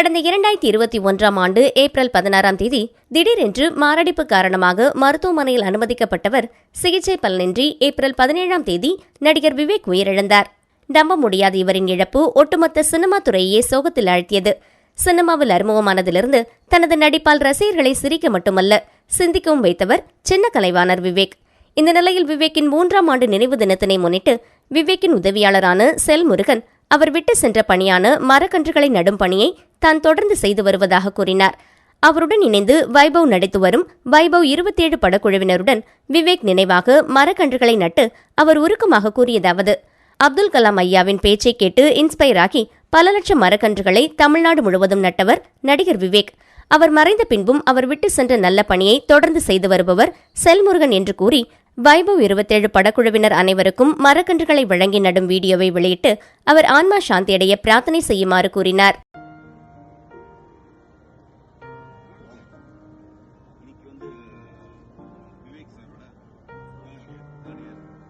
கடந்த 2021ஆம் ஆண்டு ஏப்ரல் 16ஆம் தேதி திடீரென்று மாரடைப்பு காரணமாக மருத்துவமனையில் அனுமதிக்கப்பட்டவர் சிகிச்சை பலனின்றி ஏப்ரல் 17ஆம் தேதி நடிகர் விவேக் உயிரிழந்தார். நம்ப முடியாத இவரின் இழப்பு ஒட்டுமொத்த சினிமா துறையே சோகத்தில் ஆழ்த்தியது. சினிமாவில் அறிமுகமானதிலிருந்து தனது நடிப்பால் ரசிகர்களை சிரிக்க மட்டுமல்ல சிந்திக்கவும் வைத்தவர் சின்ன கலைவாணர் விவேக். இந்த நிலையில் விவேக்கின் 3ஆம் ஆண்டு நினைவு தினத்தினை முன்னிட்டு விவேக்கின் உதவியாளரான செல்முருகன் அவர் விட்டு சென்ற பணியான மரக்கன்றுகளை நடும் பணியை தான் தொடர்ந்து செய்து வருவதாக கூறினார். அவருடன் இணைந்து வைபவ் நடித்து வரும் வைபவ் 27 படக்குழுவினருடன் விவேக் நினைவாக மரக்கன்றுகளை நட்டு அவர் உருக்கமாக கூறியதாவது: அப்துல் கலாம் ஐயாவின் பேச்சை கேட்டு இன்ஸ்பயர் ஆகி பல லட்சம் மரக்கன்றுகளை தமிழ்நாடு முழுவதும் நட்டவர் நடிகர் விவேக். அவர் மறைந்த பின்பும் அவர் விட்டு சென்ற நல்ல பணியை தொடர்ந்து செய்து வருபவர் செல்முருகன் என்று கூறி வைபவ் 27 படக்குழுவினர் அனைவருக்கும் மரக்கன்றுகளை வழங்கி நடும் வீடியோவை வெளியிட்டு அவர் ஆன்மா சாந்தியடைய பிரார்த்தனை செய்யுமாறு கூறினார்.